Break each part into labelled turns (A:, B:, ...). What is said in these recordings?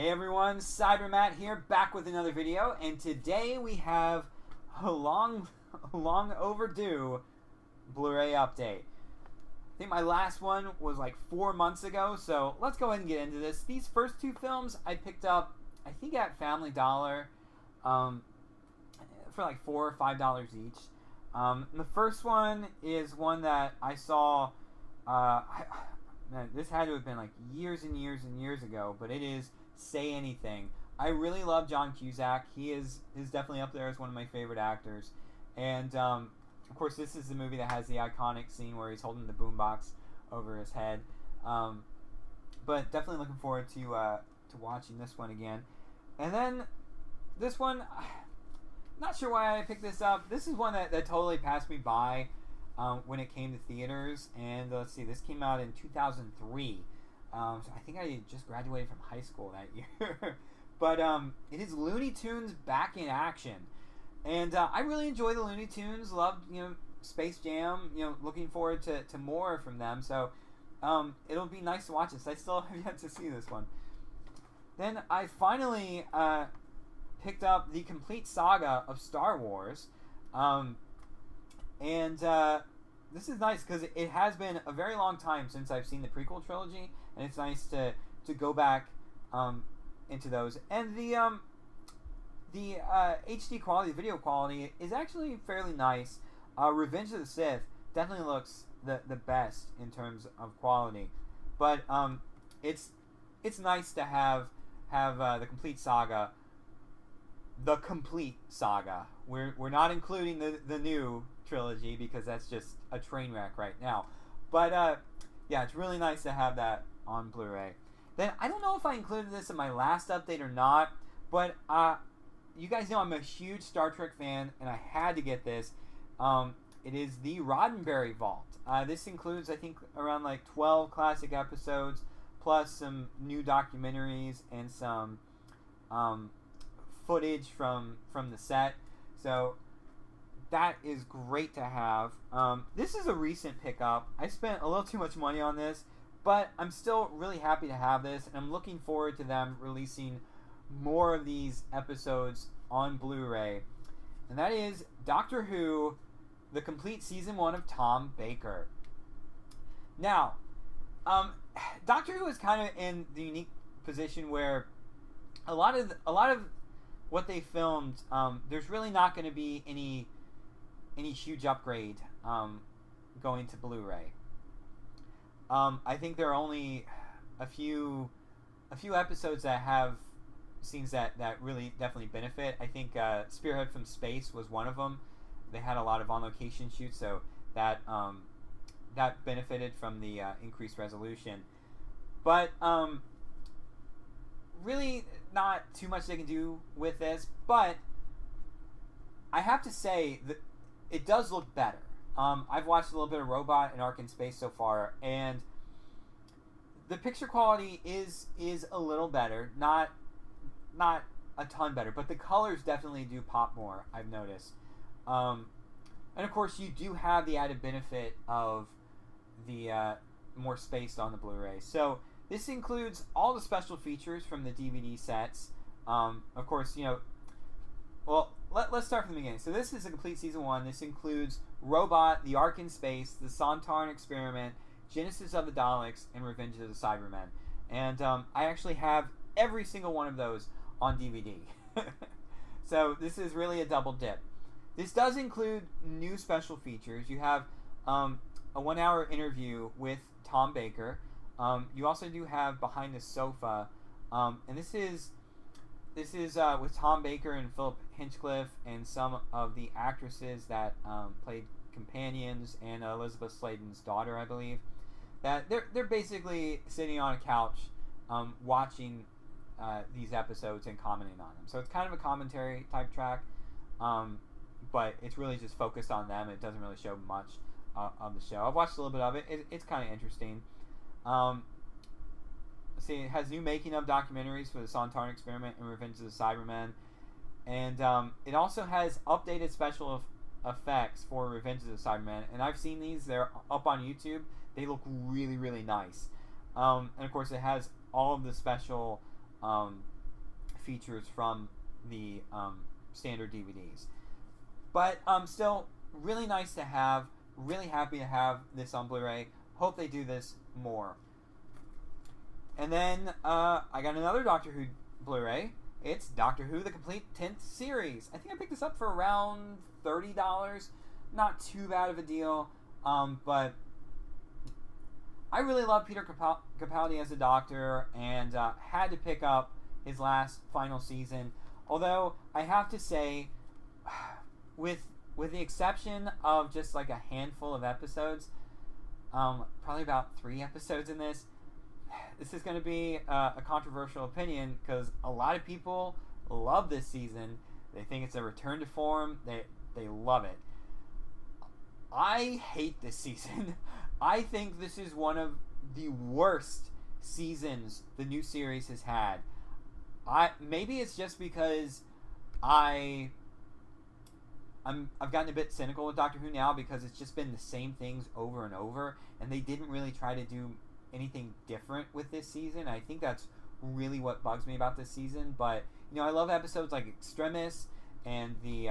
A: Hey everyone, CyberMatt here, back with another video, and today we have a long overdue Blu-ray update. I think my last one was like 4 months ago, so let's go ahead and get into this. These first two films I picked up, I think at Family Dollar, for like $4 or $5 each. The first one is one that I saw, man, this had to have been like years and years and years ago, but it is Say Anything. I really love John Cusack. He is definitely up there as one of my favorite actors. And of course, this is the movie that has the iconic scene where he's holding the boombox over his head. But definitely looking forward to watching this one again. And then this one, not sure why I picked this up. This is one that totally passed me by when it came to theaters. And let's see, this came out in 2003. So I think I just graduated from high school that year. But it is Looney Tunes Back in Action. And I really enjoy the Looney Tunes. Loved, Space Jam. Looking forward to more from them. So it'll be nice to watch this. I still have yet to see this one. Then I finally picked up the complete saga of Star Wars. This is nice because it has been a very long time since I've seen the prequel trilogy, and it's nice to go back into those. And the HD quality, video quality, is actually fairly nice. Revenge of the Sith definitely looks the best in terms of quality, but it's nice to have the complete saga. The complete saga. We're not including the new trilogy because that's just a train wreck right now. But yeah, it's really nice to have that on Blu-ray. Then I don't know if I included this in my last update or not, but you guys know I'm a huge Star Trek fan, and I had to get this. It is the Roddenberry Vault. This includes, I think, around like 12 classic episodes, plus some new documentaries and some footage from the set. So that is great to have. This is a recent pickup. I spent a little too much money on this, but I'm still really happy to have this, and I'm looking forward to them releasing more of these episodes on Blu-ray. And that is Doctor Who, the complete season 1 of Tom Baker. Now, Doctor Who is kind of in the unique position where a lot of what they filmed, there's really not going to be any huge upgrade going to Blu-ray. I think there are only a few episodes that have scenes that really definitely benefit. I think Spearhead from Space was one of them. They had a lot of on-location shoots, so that benefited from the increased resolution. But really not too much they can do with this, but I have to say that it does look better. I've watched a little bit of Robot and Ark in Space so far, and the picture quality is a little better, not a ton better, but the colors definitely do pop more, I've noticed. And of course, you do have the added benefit of the more space on the Blu-ray. So this includes all the special features from the DVD sets. Of course, well, let's start from the beginning. So this is a complete season 1. This includes Robot, The Ark in Space, The Sontaran Experiment, Genesis of the Daleks, and Revenge of the Cybermen. And I actually have every single one of those on DVD. So this is really a double dip. This does include new special features. You have a 1-hour interview with Tom Baker. You also do have Behind the Sofa, and this is with Tom Baker and Philip Hinchcliffe and some of the actresses that played companions and Elizabeth Sladen's daughter, I believe. That they're basically sitting on a couch watching these episodes and commenting on them. So it's kind of a commentary type track, but it's really just focused on them. It doesn't really show much of the show. I've watched a little bit of it. It's kind of interesting. See, it has new making of documentaries for the Sontaran Experiment and Revenge of the Cybermen, and it also has updated special effects for Revenge of the Cybermen. And I've seen these; they're up on YouTube. They look really, really nice. And of course, it has all of the special features from the standard DVDs. But still, really nice to have. Really happy to have this on Blu-ray. Hope they do this more. And then I got another Doctor Who Blu-ray. It's Doctor Who: The Complete 10th Series. I think I picked this up for around $30. Not too bad of a deal. But I really love Peter Capaldi as a Doctor, and had to pick up his last final season. Although I have to say, with the exception of just like a handful of episodes, probably about 3 episodes in this is going to be a controversial opinion, because a lot of people love this season. They think it's a return to form. They love it. I hate this season. I think this is one of the worst seasons the new series has had. Maybe it's just because I've gotten a bit cynical with Doctor Who now, because it's just been the same things over and over, and they didn't really try to do anything different with this season. I think that's really what bugs me about this season. But I love episodes like Extremis and the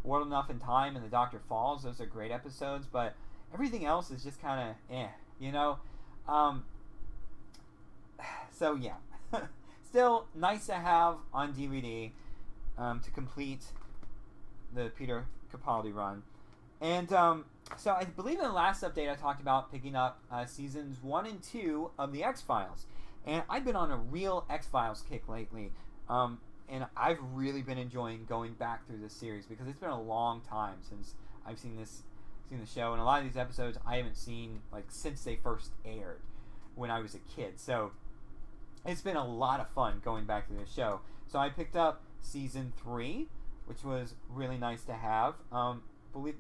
A: World Enough in Time and the Doctor Falls. Those are great episodes, but everything else is just kind of so yeah. Still nice to have on DVD to complete the Peter Capaldi run. And so I believe in the last update I talked about picking up seasons 1 and 2 of the X-Files. And I've been on a real X-Files kick lately. And I've really been enjoying going back through this series, because it's been a long time since I've seen the show. And a lot of these episodes I haven't seen since they first aired when I was a kid. So it's been a lot of fun going back to this show. So I picked up season 3, which was really nice to have.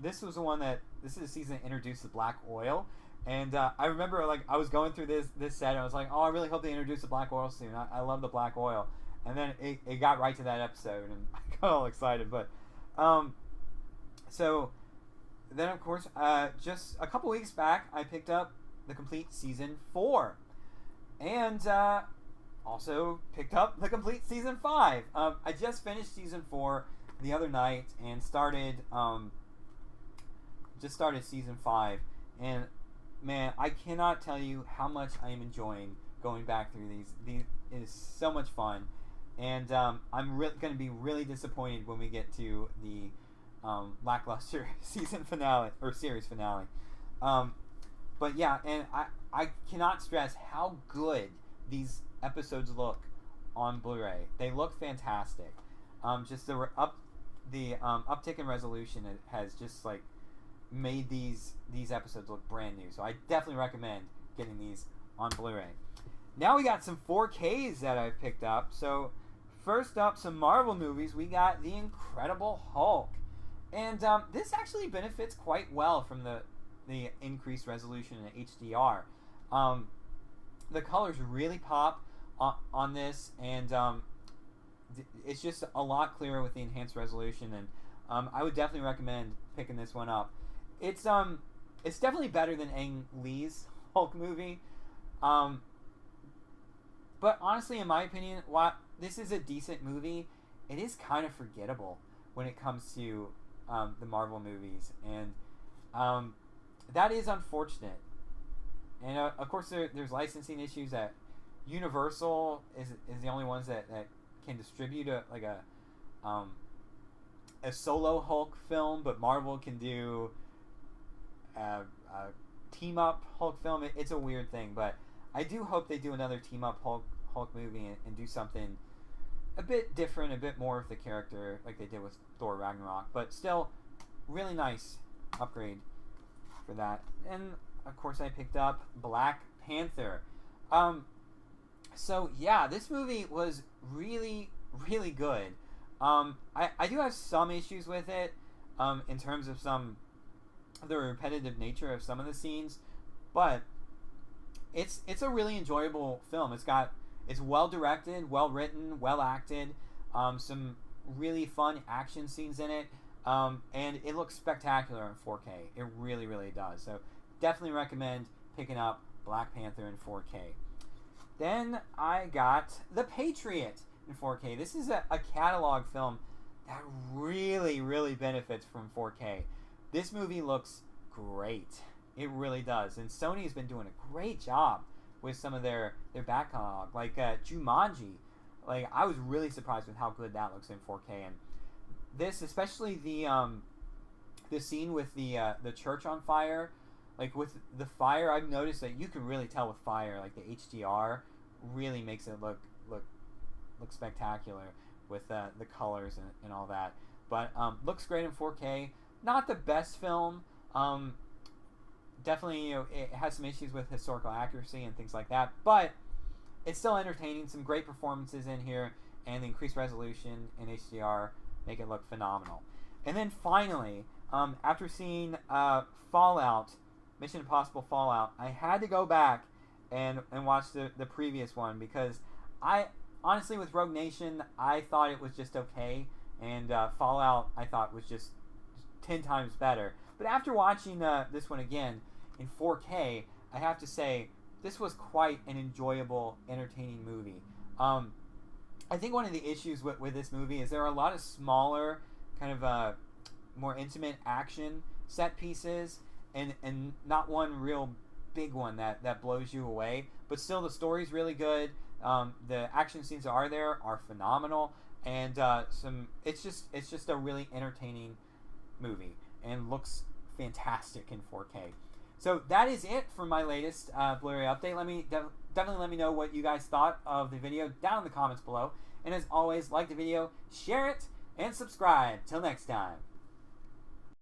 A: This was the one this is the season that introduced the black oil. And I remember I was going through this set, and I was like, oh, I really hope they introduce the black oil soon. I love the black oil. And then it got right to that episode, and I got all excited. But so then, of course, just a couple weeks back, I picked up the complete season 4. And also picked up the complete season 5. I just finished season 4 the other night and started season 5. And man, I cannot tell you how much I am enjoying going back through these. It is so much fun. And I'm going to be really disappointed when we get to the lackluster season finale or series finale. But yeah, and I cannot stress how good these episodes look on Blu-ray. They look fantastic. Just the uptick in resolution has just made these episodes look brand new. So I definitely recommend getting these on Blu-ray. Now we got some 4Ks that I've picked up. So first up, some Marvel movies. We got The Incredible Hulk. And this actually benefits quite well from the increased resolution in HDR. The colors really pop on this, and it's just a lot clearer with the enhanced resolution. And I would definitely recommend picking this one up. It's definitely better than Ang Lee's Hulk movie. But honestly, in my opinion, while this is a decent movie, it is kind of forgettable when it comes to the Marvel movies, and that is unfortunate. And of course, there's licensing issues that Universal is the only ones that can distribute a solo Hulk film, but Marvel can do a team up Hulk film. It's a weird thing, but I do hope they do another team up Hulk movie and do something a bit different, a bit more of the character like they did with Thor Ragnarok. But still, really nice upgrade for that. And of course, I picked up Black Panther. So yeah, this movie was really, really good. I do have some issues with it in terms of the repetitive nature of some of the scenes, but it's a really enjoyable film. It's well directed, well written, well acted. Some really fun action scenes in it, and it looks spectacular in 4K. It really, really does. So definitely recommend picking up Black Panther in 4K. Then I got The Patriot. in 4K. This is a catalog film that really, really benefits from 4K. This movie looks great. It really does. And Sony has been doing a great job with some of their back catalog. Like Jumanji. Like, I was really surprised with how good that looks in 4K. And this, especially the scene with the church on fire, like with the fire, I've noticed that you can really tell with fire. Like the HDR really makes it look spectacular with the colors and all that. But looks great in 4K. Not the best film. Definitely, you know, it has some issues with historical accuracy and things like that. But it's still entertaining. Some great performances in here, and the increased resolution and HDR make it look phenomenal. And then finally, after seeing Fallout, Mission Impossible Fallout, I had to go back and watch the previous one, because I honestly, with Rogue Nation, I thought it was just okay, and Fallout I thought was just 10 times better. But after watching this one again in 4K, I have to say this was quite an enjoyable, entertaining movie. I think one of the issues with this movie is there are a lot of smaller, kind of more intimate action set pieces, and not one real big one that blows you away. But still, the story's really good. The action scenes that are there are phenomenal, and it's just a really entertaining movie and looks fantastic in 4K. So that is it for my latest Blu-ray update. Definitely let me know what you guys thought of the video down in the comments below. And as always, like the video, share it, and subscribe. Till next time.